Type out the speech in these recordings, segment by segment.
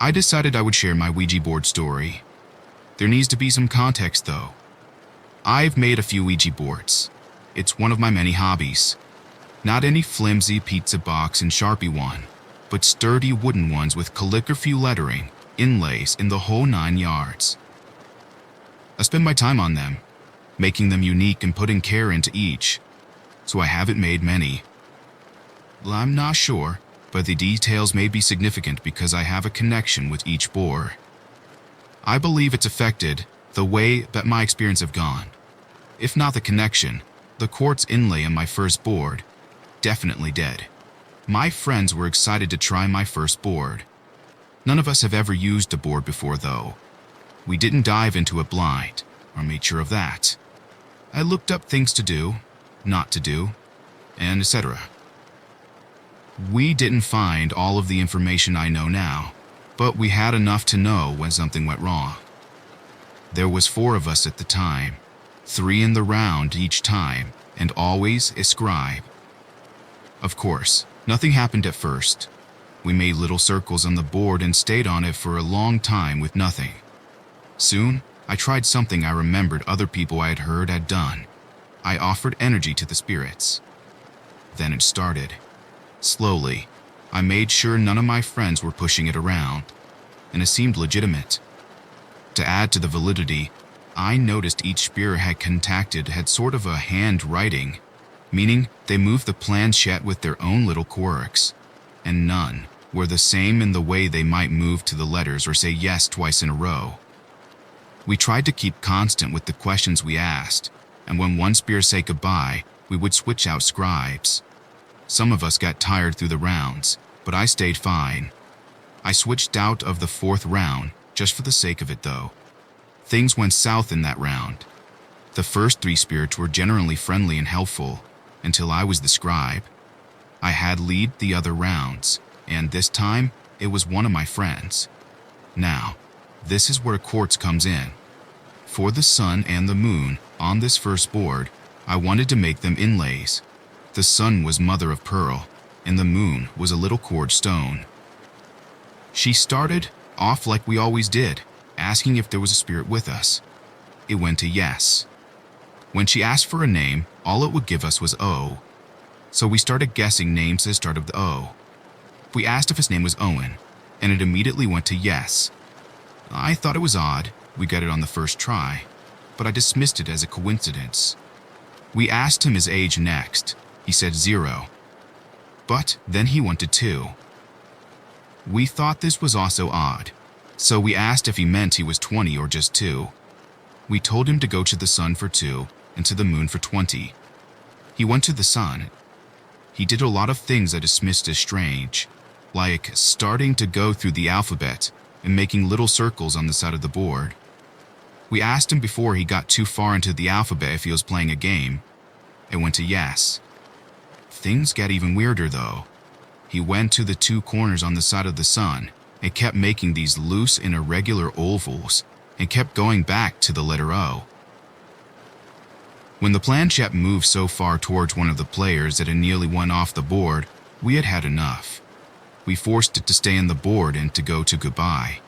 I decided I would share my Ouija board story. There needs to be some context though. I've made a few Ouija boards. It's one of my many hobbies. Not any flimsy pizza box and Sharpie one, but sturdy wooden ones with calligraphy lettering, inlays in the whole 9 yards. I spend my time on them, making them unique and putting care into each, so I haven't made many. Well, I'm not sure, but the details may be significant because I have a connection with each board. I believe it's affected the way that my experience have gone. If not the connection, the quartz inlay on my first board, definitely dead. My friends were excited to try my first board. None of us have ever used a board before though. We didn't dive into it blind, or made sure of that. I looked up things to do, not to do, and etc. We didn't find all of the information I know now, but we had enough to know when something went wrong. There was 4 of us at the time, 3 in the round each time, and always a scribe. Of course, nothing happened at first. We made little circles on the board and stayed on it for a long time with nothing. Soon, I tried something I remembered other people I had heard had done. I offered energy to the spirits. Then it started. Slowly, I made sure none of my friends were pushing it around, and it seemed legitimate. To add to the validity, I noticed each spirit had contacted had sort of a handwriting, meaning they moved the planchette with their own little quirks, and none were the same in the way they might move to the letters or say yes twice in a row. We tried to keep constant with the questions we asked, and when one spirit said goodbye, we would switch out scribes. Some of us got tired through the rounds, but I stayed fine. I switched out of the 4th round, just for the sake of it though. Things went south in that round. The first 3 spirits were generally friendly and helpful, until I was the scribe. I had lead the other rounds, and this time, it was one of my friends. Now, this is where quartz comes in. For the sun and the moon, on this first board, I wanted to make them inlays. The sun was mother of pearl, and the moon was a little quartz stone. She started off like we always did, asking if there was a spirit with us. It went to yes. When she asked for a name, all it would give us was O. So we started guessing names that start with the O. We asked if his name was Owen, and it immediately went to yes. I thought it was odd, we got it on the first try, but I dismissed it as a coincidence. We asked him his age next. He said 0. But then he wanted 2. We thought this was also odd, so we asked if he meant he was 20 or just 2. We told him to go to the sun for 2 and to the moon for 20. He went to the sun. He did a lot of things I dismissed as strange, like starting to go through the alphabet and making little circles on the side of the board. We asked him before he got too far into the alphabet if he was playing a game. It went to yes. Things got even weirder though. He went to the 2 corners on the side of the sun and kept making these loose and irregular ovals and kept going back to the letter O. When the planchette moved so far towards one of the players that it nearly went off the board, we had had enough. We forced it to stay on the board and to go to goodbye.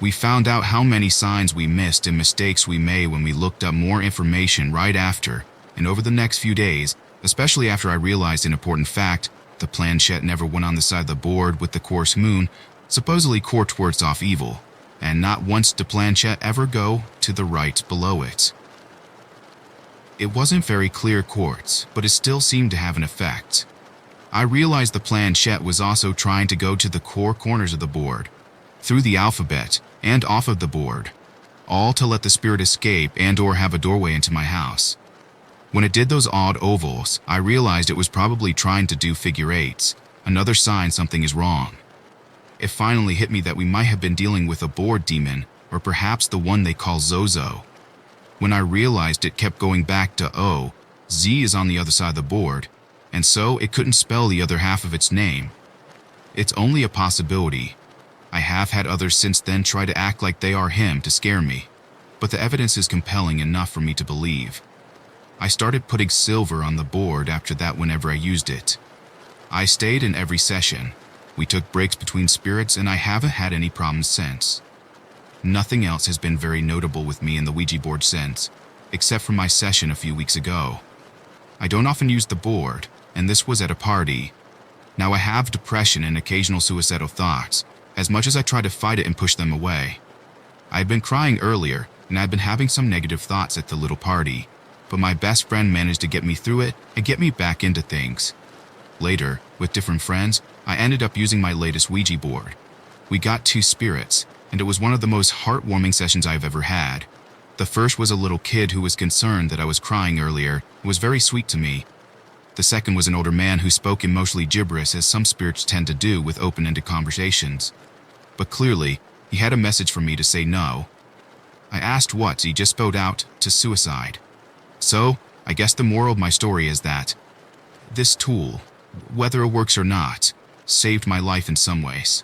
We found out how many signs we missed and mistakes we made when we looked up more information right after, and over the next few days, especially after I realized an important fact, the planchette never went on the side of the board with the coarse moon, supposedly quartz words off evil, and not once did the planchette ever go to the right below it. It wasn't very clear quartz, but it still seemed to have an effect. I realized the planchette was also trying to go to the core corners of the board, through the alphabet, and off of the board, all to let the spirit escape and or have a doorway into my house. When it did those odd ovals, I realized it was probably trying to do figure 8s, another sign something is wrong. It finally hit me that we might have been dealing with a board demon, or perhaps the one they call Zozo. When I realized it kept going back to O, Z is on the other side of the board, and so it couldn't spell the other half of its name. It's only a possibility. I have had others since then try to act like they are him to scare me, but the evidence is compelling enough for me to believe. I started putting silver on the board after that whenever I used it. I stayed in every session, We took breaks between spirits and I haven't had any problems since. Nothing else has been very notable with me in the Ouija board since, except for my session a few weeks ago. I don't often use the board, and this was at a party. Now I have depression and occasional suicidal thoughts, as much as I try to fight it and push them away. I had been crying earlier, and I'd been having some negative thoughts at the little party, but my best friend managed to get me through it and get me back into things. Later, with different friends, I ended up using my latest Ouija board. We got 2 spirits, and it was one of the most heartwarming sessions I've ever had. The first was a little kid who was concerned that I was crying earlier and was very sweet to me. The second was an older man who spoke in mostly gibberish, as some spirits tend to do with open-ended conversations. But clearly, he had a message for me to say no. I asked what, he just spelled out, to suicide. So, I guess the moral of my story is that this tool, whether it works or not, saved my life in some ways.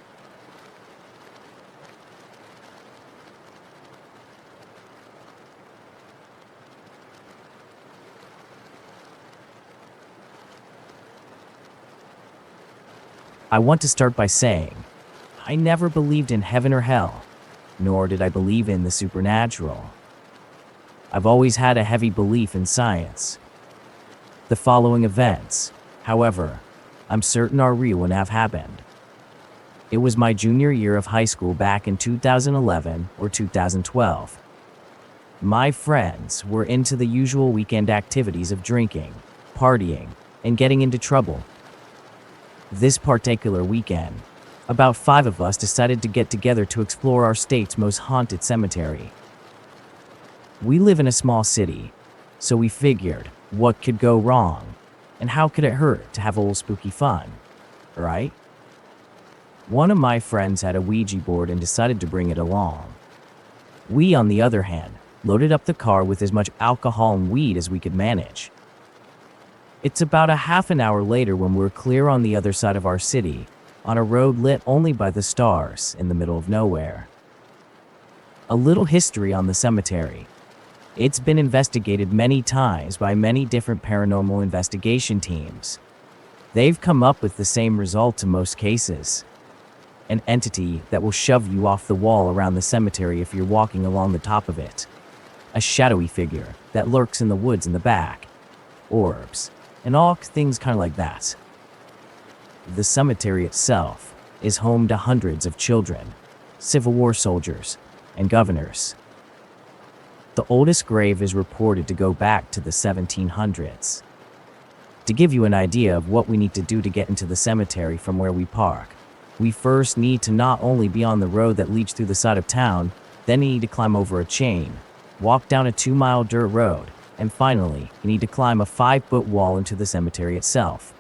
I want to start by saying, I never believed in heaven or hell, nor did I believe in the supernatural. I've always had a heavy belief in science. The following events, however, I'm certain are real and have happened. It was my junior year of high school back in 2011 or 2012. My friends were into the usual weekend activities of drinking, partying, and getting into trouble. This particular weekend, about 5 of us decided to get together to explore our state's most haunted cemetery. We live in a small city, so we figured, what could go wrong? And how could it hurt to have a little spooky fun, right? One of my friends had a Ouija board and decided to bring it along. We, on the other hand, loaded up the car with as much alcohol and weed as we could manage. It's about a half an hour later when we're clear on the other side of our city, on a road lit only by the stars in the middle of nowhere. A little history on the cemetery. It's been investigated many times by many different paranormal investigation teams. They've come up with the same result in most cases. An entity that will shove you off the wall around the cemetery if you're walking along the top of it. A shadowy figure that lurks in the woods in the back. Orbs. And all things kind of like that. The cemetery itself is home to hundreds of children, Civil War soldiers, and governors. The oldest grave is reported to go back to the 1700s. To give you an idea of what we need to do to get into the cemetery from where we park, we first need to not only be on the road that leads through the side of town, then you need to climb over a chain, walk down a 2-mile dirt road, and finally, you need to climb a 5-foot wall into the cemetery itself.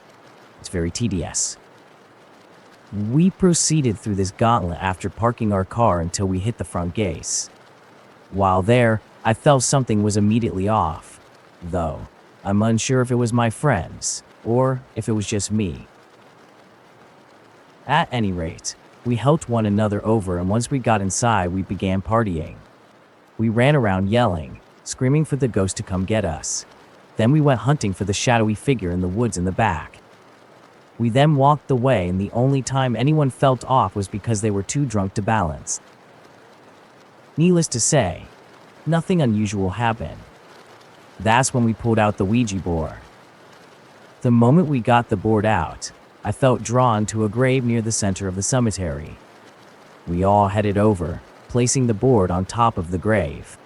It's very tedious. We proceeded through this gauntlet after parking our car until we hit the front gates. While there, I felt something was immediately off, though I'm unsure if it was my friends or if it was just me. At any rate, we helped one another over, and once we got inside, we began partying. We ran around yelling, screaming for the ghost to come get us. Then we went hunting for the shadowy figure in the woods in the back. We then walked away, and the only time anyone felt off was because they were too drunk to balance. Needless to say, nothing unusual happened. That's when we pulled out the Ouija board. The moment we got the board out, I felt drawn to a grave near the center of the cemetery. We all headed over, placing the board on top of the grave.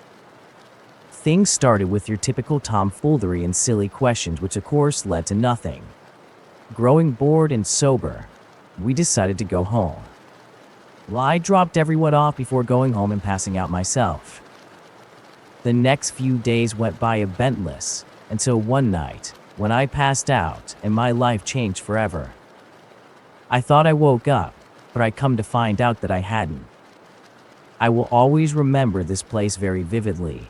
Things started with your typical tomfoolery and silly questions, which of course led to nothing. Growing bored and sober, we decided to go home. Well, I dropped everyone off before going home and passing out myself. The next few days went by eventless, until one night, when I passed out and my life changed forever. I thought I woke up, but I come to find out that I hadn't. I will always remember this place very vividly.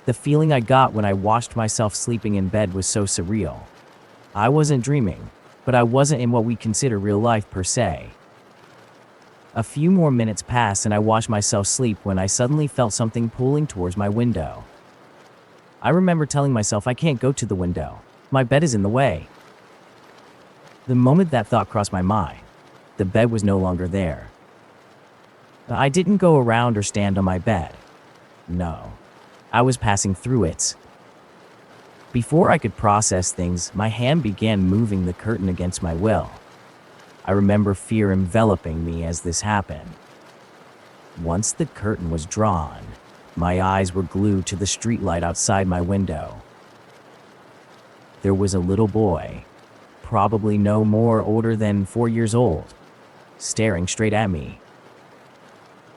The feeling I got when I watched myself sleeping in bed was so surreal. I wasn't dreaming, but I wasn't in what we consider real life per se. A few more minutes passed and I watched myself sleep when I suddenly felt something pulling towards my window. I remember telling myself I can't go to the window. My bed is in the way. The moment that thought crossed my mind, The bed was no longer there. I didn't go around or stand on my bed. No, I was passing through it. Before I could process things, my hand began moving the curtain against my will. I remember fear enveloping me as this happened. Once the curtain was drawn, my eyes were glued to the streetlight outside my window. There was a little boy, probably no more older than 4 years old, staring straight at me.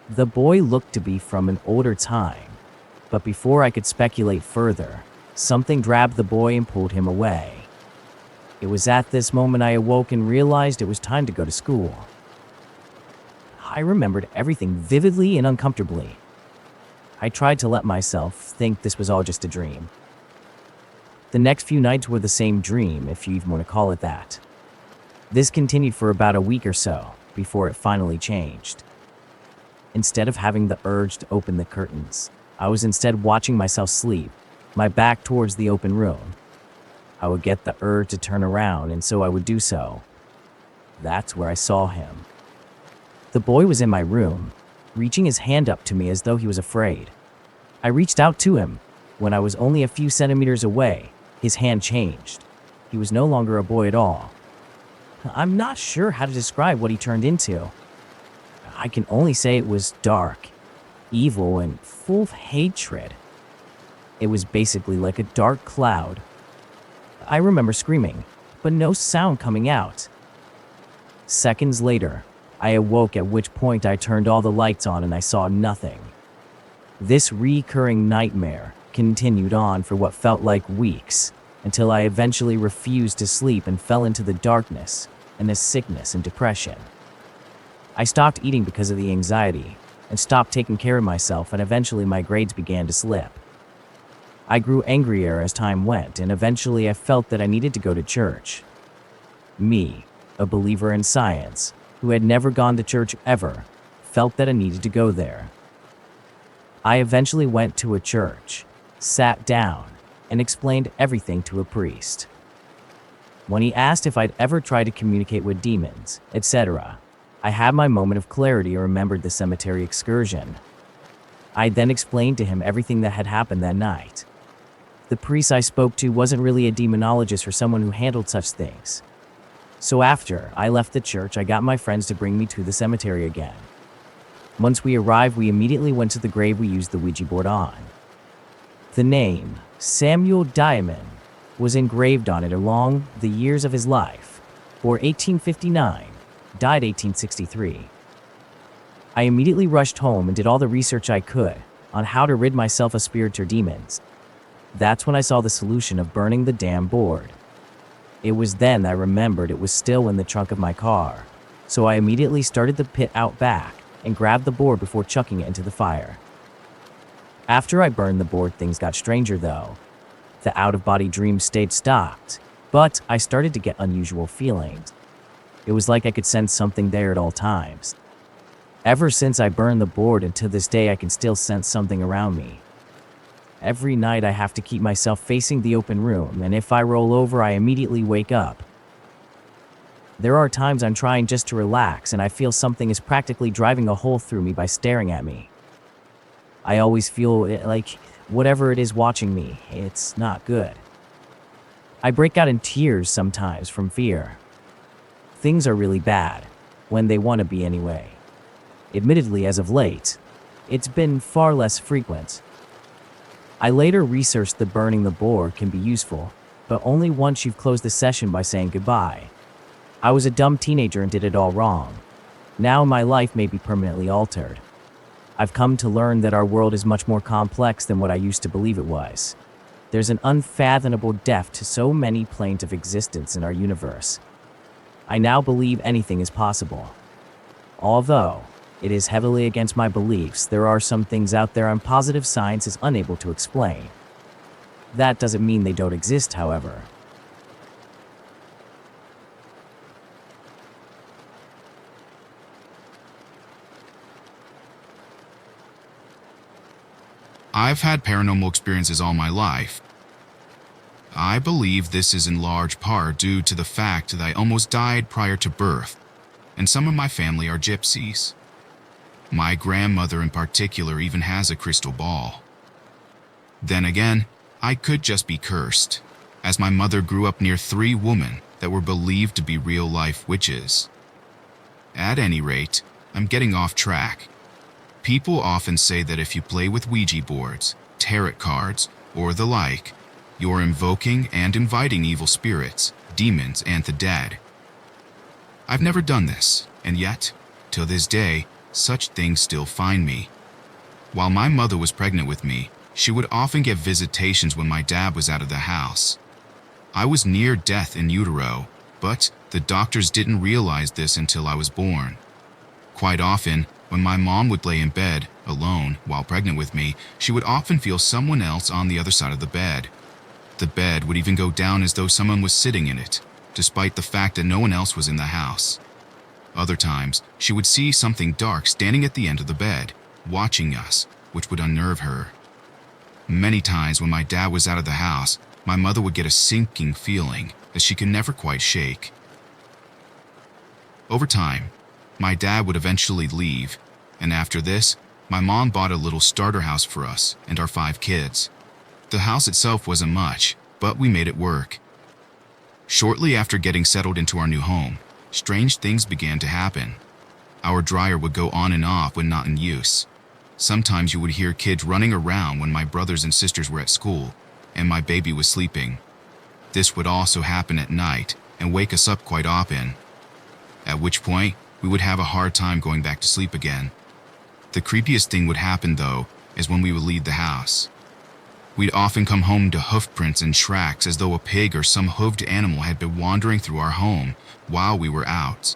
The boy looked to be from an older time, but before I could speculate further, something grabbed the boy and pulled him away. It was at this moment I awoke and realized it was time to go to school. I remembered everything vividly and uncomfortably. I tried to let myself think this was all just a dream. The next few nights were the same dream, if you even want to call it that. This continued for about a week or so, before it finally changed. Instead of having the urge to open the curtains, I was instead watching myself sleep, my back towards the open room. I would get the urge to turn around, and so I would do so. That's where I saw him. The boy was in my room, reaching his hand up to me as though he was afraid. I reached out to him. When I was only a few centimeters away, his hand changed. He was no longer a boy at all. I'm not sure how to describe what he turned into. I can only say it was dark, evil, and full of hatred. It was basically like a dark cloud. I remember screaming, but no sound coming out. Seconds later, I awoke, at which point I turned all the lights on and I saw nothing. This recurring nightmare continued on for what felt like weeks, until I eventually refused to sleep and fell into the darkness and the sickness and depression. I stopped eating because of the anxiety and stopped taking care of myself, and eventually my grades began to slip. I grew angrier as time went, and eventually I felt that I needed to go to church. Me, a believer in science, who had never gone to church ever, felt that I needed to go there. I eventually went to a church, sat down, and explained everything to a priest. When he asked if I'd ever tried to communicate with demons, etc., I had my moment of clarity and remembered the cemetery excursion. I then explained to him everything that had happened that night. The priest I spoke to wasn't really a demonologist or someone who handled such things. So after I left the church, I got my friends to bring me to the cemetery again. Once we arrived, we immediately went to the grave we used the Ouija board on. The name, Samuel Diamond, was engraved on it along the years of his life, or 1859, died 1863. I immediately rushed home and did all the research I could on how to rid myself of spirits or demons. That's when I saw the solution of burning the damn board. It was then I remembered it was still in the trunk of my car, so I immediately started the pit out back and grabbed the board before chucking it into the fire. After I burned the board, things got stranger though. The out-of-body dream stayed stopped, but I started to get unusual feelings. It was like I could sense something there at all times. Ever since I burned the board, and to this day I can still sense something around me. Every night I have to keep myself facing the open room, and if I roll over I immediately wake up. There are times I'm trying just to relax and I feel something is practically driving a hole through me by staring at me. I always feel like whatever it is watching me, it's not good. I break out in tears sometimes from fear. Things are really bad, when they want to be anyway. Admittedly, as of late, it's been far less frequent. I later researched that burning the board can be useful, but only once you've closed the session by saying goodbye. I was a dumb teenager and did it all wrong. Now my life may be permanently altered. I've come to learn that our world is much more complex than what I used to believe it was. There's an unfathomable depth to so many planes of existence in our universe. I now believe anything is possible. Although it is heavily against my beliefs, there are some things out there I'm positive science is unable to explain. That doesn't mean they don't exist, however. I've had paranormal experiences all my life. I believe this is in large part due to the fact that I almost died prior to birth, and some of my family are gypsies. My grandmother in particular even has a crystal ball. Then again, I could just be cursed, as my mother grew up near 3 women that were believed to be real-life witches. At any rate, I'm getting off track. People often say that if you play with Ouija boards, tarot cards, or the like, you're invoking and inviting evil spirits, demons, and the dead. I've never done this, and yet, till this day, such things still find me. While my mother was pregnant with me, she would often get visitations when my dad was out of the house. I was near death in utero, but the doctors didn't realize this until I was born. Quite often, when my mom would lay in bed, alone, while pregnant with me, she would often feel someone else on the other side of the bed. The bed would even go down as though someone was sitting in it, despite the fact that no one else was in the house. Other times, she would see something dark standing at the end of the bed, watching us, which would unnerve her. Many times when my dad was out of the house, my mother would get a sinking feeling that she could never quite shake. Over time, my dad would eventually leave, and after this, my mom bought a little starter house for us and our 5 kids. The house itself wasn't much, but we made it work. Shortly after getting settled into our new home, strange things began to happen. Our dryer would go on and off when not in use. Sometimes you would hear kids running around when my brothers and sisters were at school, and my baby was sleeping. This would also happen at night and wake us up quite often, at which point we would have a hard time going back to sleep again. The creepiest thing would happen, though, is when we would leave the house. We'd often come home to hoof prints and tracks as though a pig or some hoofed animal had been wandering through our home while we were out.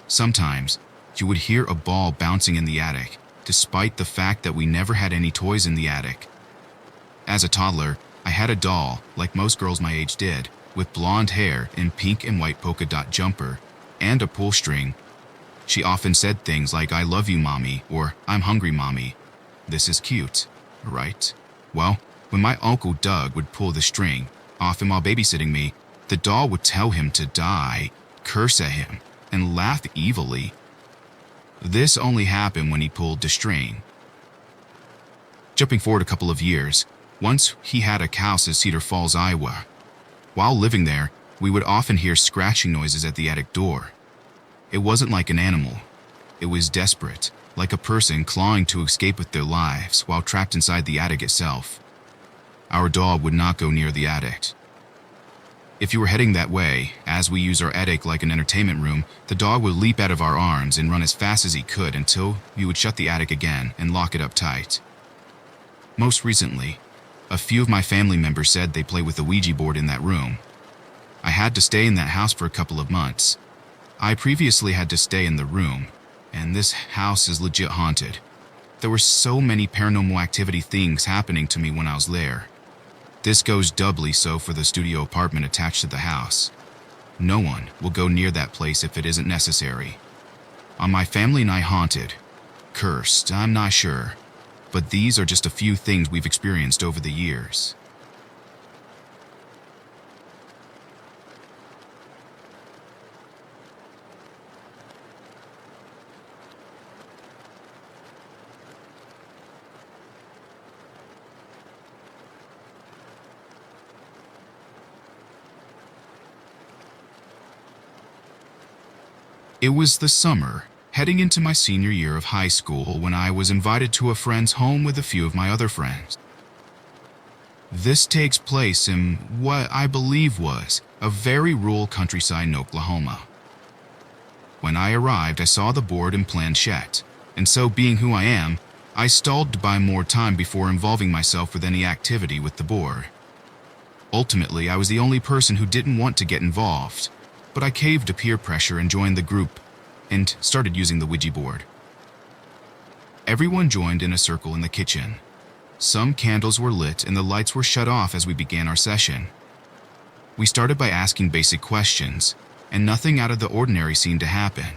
Sometimes, you would hear a ball bouncing in the attic, despite the fact that we never had any toys in the attic. As a toddler, I had a doll, like most girls my age did, with blonde hair and pink and white polka dot jumper, and a pull string. She often said things like, "I love you, mommy," or "I'm hungry, mommy." This is cute, right? Well, when my Uncle Doug would pull the string, often while babysitting me, the doll would tell him to die, curse at him, and laugh evilly. This only happened when he pulled the string. Jumping forward a couple of years, once he had a house in Cedar Falls, Iowa. While living there, we would often hear scratching noises at the attic door. It wasn't like an animal. It was desperate, like a person clawing to escape with their lives while trapped inside the attic itself. Our dog would not go near the attic. If you were heading that way, as we use our attic like an entertainment room, the dog would leap out of our arms and run as fast as he could until we would shut the attic again and lock it up tight. Most recently, a few of my family members said they play with the Ouija board in that room. I had to stay in that house for a couple of months. I previously had to stay in the room, and this house is legit haunted. There were so many paranormal activity things happening to me when I was there. This goes doubly so for the studio apartment attached to the house. No one will go near that place if it isn't necessary. Are my family and I haunted? Cursed? I'm not sure. But these are just a few things we've experienced over the years. It was the summer, heading into my senior year of high school, when I was invited to a friend's home with a few of my other friends. This takes place in what I believe was a very rural countryside in Oklahoma. When I arrived, I saw the board and planchette, and so being who I am, I stalled to buy more time before involving myself with any activity with the board. Ultimately, I was the only person who didn't want to get involved, but I caved to peer pressure and joined the group and started using the Ouija board. Everyone joined in a circle in the kitchen. Some candles were lit and the lights were shut off as we began our session. We started by asking basic questions, and nothing out of the ordinary seemed to happen.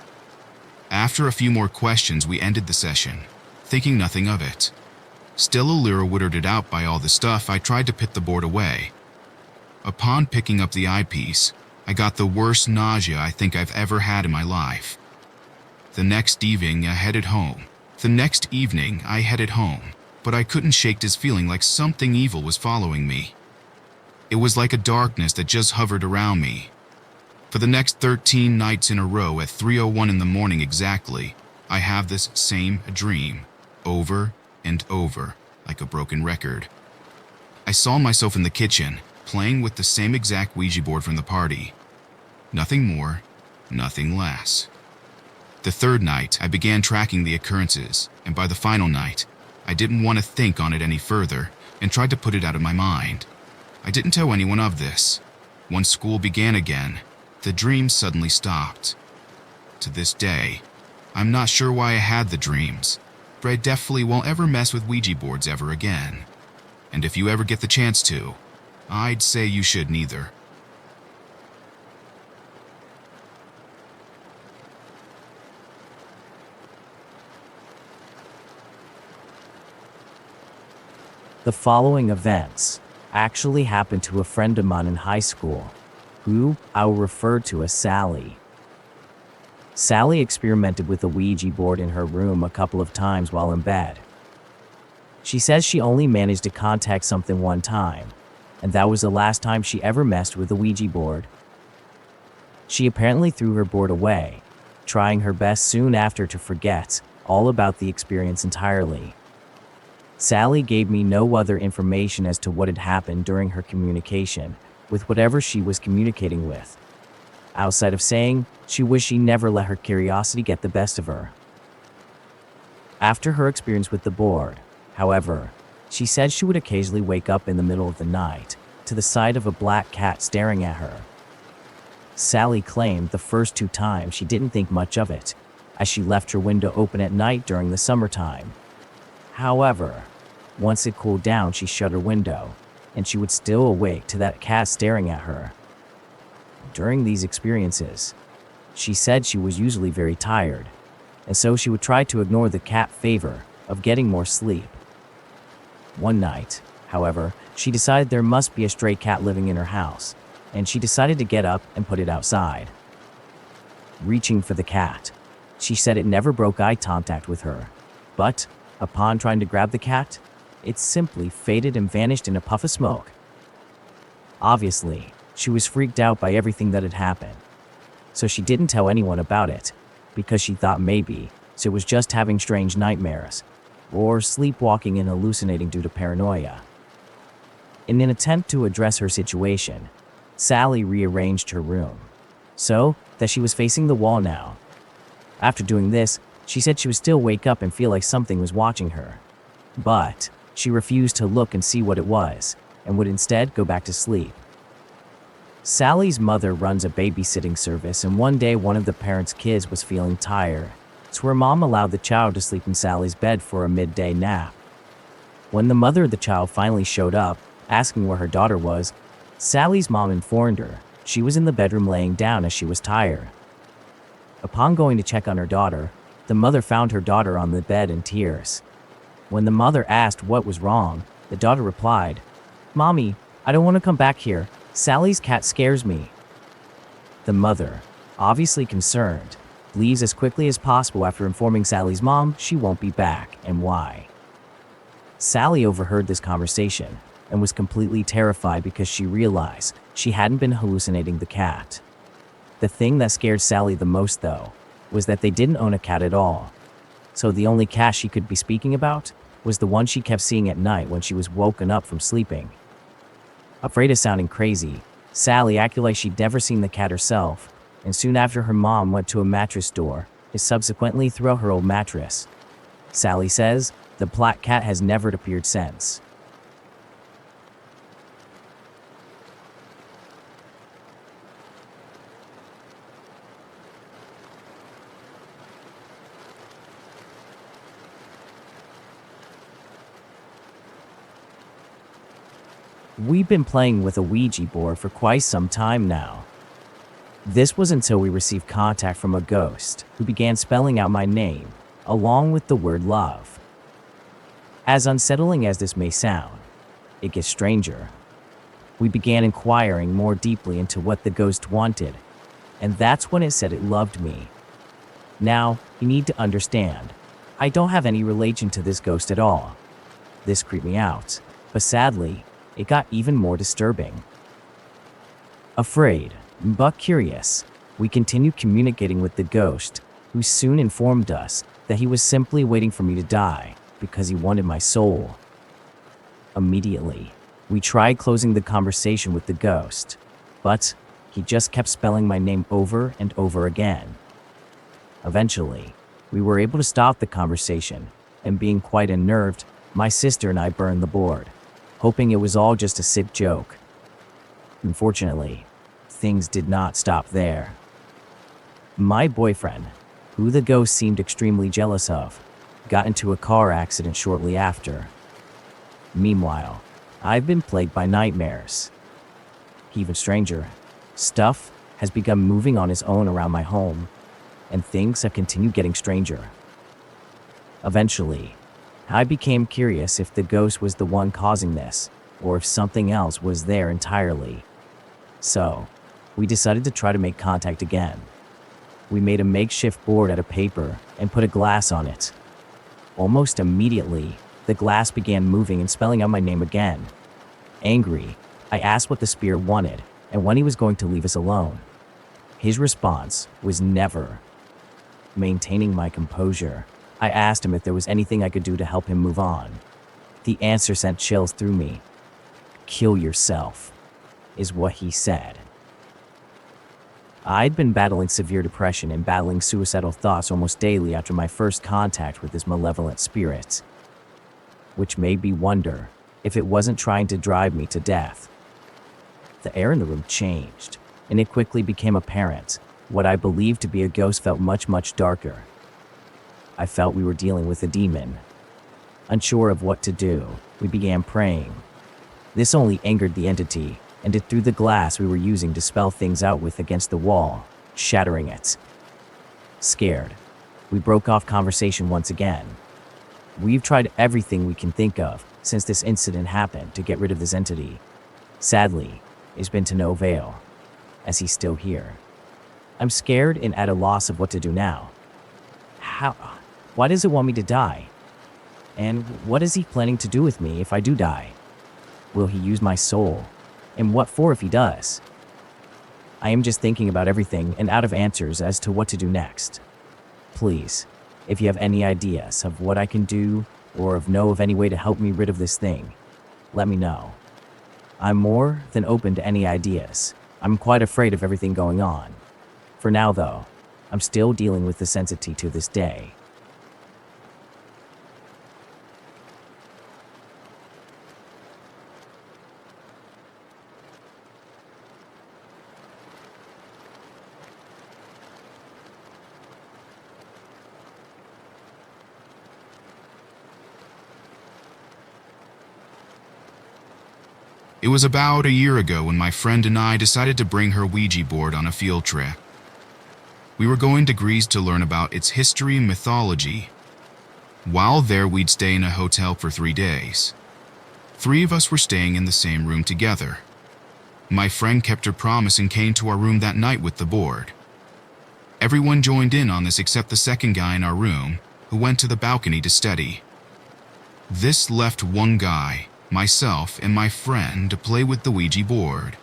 After a few more questions, we ended the session, thinking nothing of it. Still a little weirded out by all the stuff, I tried to put the board away. Upon picking up the eyepiece, I got the worst nausea I think I've ever had in my life. The next evening, I headed home. But I couldn't shake this feeling like something evil was following me. It was like a darkness that just hovered around me. For the next 13 nights in a row at 3:01 in the morning exactly, I have this same dream, over and over, like a broken record. I saw myself in the kitchen, playing with the same exact Ouija board from the party. Nothing more, nothing less. The third night, I began tracking the occurrences, and by the final night, I didn't want to think on it any further and tried to put it out of my mind. I didn't tell anyone of this. Once school began again, the dreams suddenly stopped. To this day, I'm not sure why I had the dreams, but I definitely won't ever mess with Ouija boards ever again. And if you ever get the chance to, I'd say you should neither. The following events actually happened to a friend of mine in high school, who I will refer to as Sally. Sally experimented with the Ouija board in her room a couple of times while in bed. She says she only managed to contact something one time, and that was the last time she ever messed with the Ouija board. She apparently threw her board away, trying her best soon after to forget all about the experience entirely. Sally gave me no other information as to what had happened during her communication with whatever she was communicating with, outside of saying she wished she never let her curiosity get the best of her. After her experience with the board, however, she said she would occasionally wake up in the middle of the night to the sight of a black cat staring at her. Sally claimed the first 2 times she didn't think much of it, as she left her window open at night during the summertime. However, once it cooled down, she shut her window, and she would still awake to that cat staring at her. During these experiences, she said she was usually very tired, and so she would try to ignore the cat favor of getting more sleep. One night, however, she decided there must be a stray cat living in her house, and she decided to get up and put it outside. Reaching for the cat, she said it never broke eye contact with her, but upon trying to grab the cat, it simply faded and vanished in a puff of smoke. Obviously, she was freaked out by everything that had happened, so she didn't tell anyone about it, because she thought maybe it was just having strange nightmares, or sleepwalking and hallucinating due to paranoia. In an attempt to address her situation, Sally rearranged her room, so that she was facing the wall now. After doing this, she said she would still wake up and feel like something was watching her, but she refused to look and see what it was, and would instead go back to sleep. Sally's mother runs a babysitting service, and one day one of the parents' kids was feeling tired, so her mom allowed the child to sleep in Sally's bed for a midday nap. When the mother of the child finally showed up, asking where her daughter was, Sally's mom informed her she was in the bedroom laying down as she was tired. Upon going to check on her daughter, the mother found her daughter on the bed in tears. When the mother asked what was wrong, the daughter replied, "Mommy, I don't want to come back here. Sally's cat scares me." The mother, obviously concerned, leaves as quickly as possible after informing Sally's mom she won't be back and why. Sally overheard this conversation and was completely terrified because she realized she hadn't been hallucinating the cat. The thing that scared Sally the most, though, was that they didn't own a cat at all. So the only cat she could be speaking about was the one she kept seeing at night when she was woken up from sleeping. Afraid of sounding crazy, Sally acted like she'd never seen the cat herself, and soon after her mom went to a mattress store and subsequently threw out her old mattress. Sally says the black cat has never appeared since. We've been playing with a Ouija board for quite some time now. This was until we received contact from a ghost who began spelling out my name, along with the word love. As unsettling as this may sound, it gets stranger. We began inquiring more deeply into what the ghost wanted, and that's when it said it loved me. Now, you need to understand, I don't have any relation to this ghost at all. This creeped me out, but sadly, it got even more disturbing. Afraid, but curious, we continued communicating with the ghost, who soon informed us that he was simply waiting for me to die because he wanted my soul. Immediately, we tried closing the conversation with the ghost, but he just kept spelling my name over and over again. Eventually, we were able to stop the conversation, and being quite unnerved, my sister and I burned the board, hoping it was all just a sick joke. Unfortunately, things did not stop there. My boyfriend, who the ghost seemed extremely jealous of, got into a car accident shortly after. Meanwhile, I've been plagued by nightmares. Even stranger, stuff has begun moving on its own around my home, and things have continued getting stranger. Eventually, I became curious if the ghost was the one causing this, or if something else was there entirely. So, we decided to try to make contact again. We made a makeshift board out of paper and put a glass on it. Almost immediately, the glass began moving and spelling out my name again. Angry, I asked what the spirit wanted and when he was going to leave us alone. His response was never. Maintaining my composure, I asked him if there was anything I could do to help him move on. The answer sent chills through me. "Kill yourself," is what he said. I'd been battling severe depression and battling suicidal thoughts almost daily after my first contact with this malevolent spirit, which made me wonder if it wasn't trying to drive me to death. The air in the room changed, and it quickly became apparent. What I believed to be a ghost felt much, much darker. I felt we were dealing with a demon. Unsure of what to do, we began praying. This only angered the entity, and it threw the glass we were using to spell things out with against the wall, shattering it. Scared, we broke off conversation once again. We've tried everything we can think of since this incident happened to get rid of this entity. Sadly, it's been to no avail, as he's still here. I'm scared and at a loss of what to do now. Why does it want me to die? And what is he planning to do with me if I do die? Will he use my soul? And what for if he does? I am just thinking about everything and out of answers as to what to do next. Please, if you have any ideas of what I can do or know of any way to help me rid of this thing, let me know. I'm more than open to any ideas. I'm quite afraid of everything going on. For now, though, I'm still dealing with this entity to this day. It was about a year ago when my friend and I decided to bring her Ouija board on a field trip. We were going to Greece to learn about its history and mythology. While there, we'd stay in a hotel for 3 days. 3 of us were staying in the same room together. My friend kept her promise and came to our room that night with the board. Everyone joined in on this except the second guy in our room, who went to the balcony to study. This left one guy, myself, and my friend to play with the Ouija board.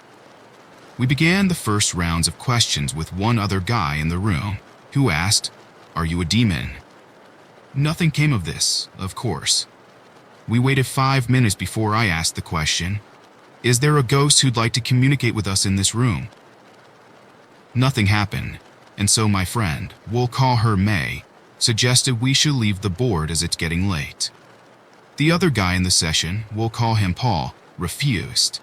We began the first rounds of questions with one other guy in the room, who asked, "Are you a demon?" Nothing came of this, of course. We waited 5 minutes before I asked the question, "Is there a ghost who'd like to communicate with us in this room?" Nothing happened, and so my friend, we'll call her May, suggested we should leave the board as it's getting late. The other guy in the session, we'll call him Paul, refused.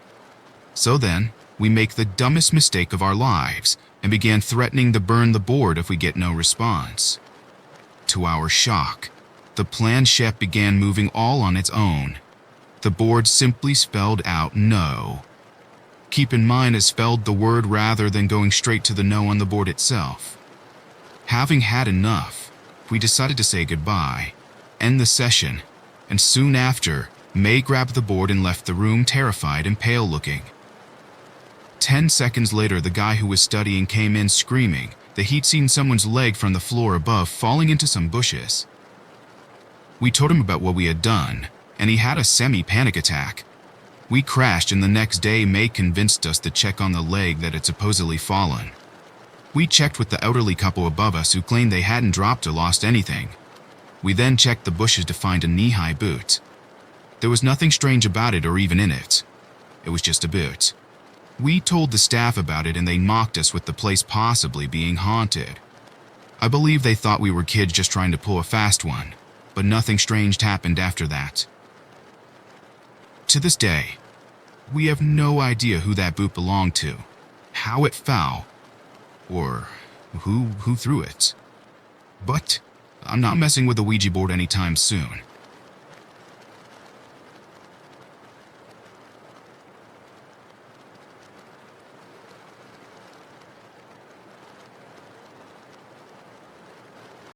So then, we make the dumbest mistake of our lives and began threatening to burn the board if we get no response. To our shock, the planchette began moving all on its own. The board simply spelled out no. Keep in mind it spelled the word rather than going straight to the no on the board itself. Having had enough, we decided to say goodbye, end the session, and soon after, May grabbed the board and left the room terrified and pale looking. 10 seconds later, the guy who was studying came in screaming that he'd seen someone's leg from the floor above falling into some bushes. We told him about what we had done, and he had a semi-panic attack. We crashed, and the next day May convinced us to check on the leg that had supposedly fallen. We checked with the elderly couple above us who claimed they hadn't dropped or lost anything. We then checked the bushes to find a knee-high boot. There was nothing strange about it or even in it. It was just a boot. We told the staff about it and they mocked us with the place possibly being haunted. I believe they thought we were kids just trying to pull a fast one, but nothing strange happened after that. To this day, we have no idea who that boot belonged to, how it fell, or who threw it. But I'm not messing with the Ouija board anytime soon.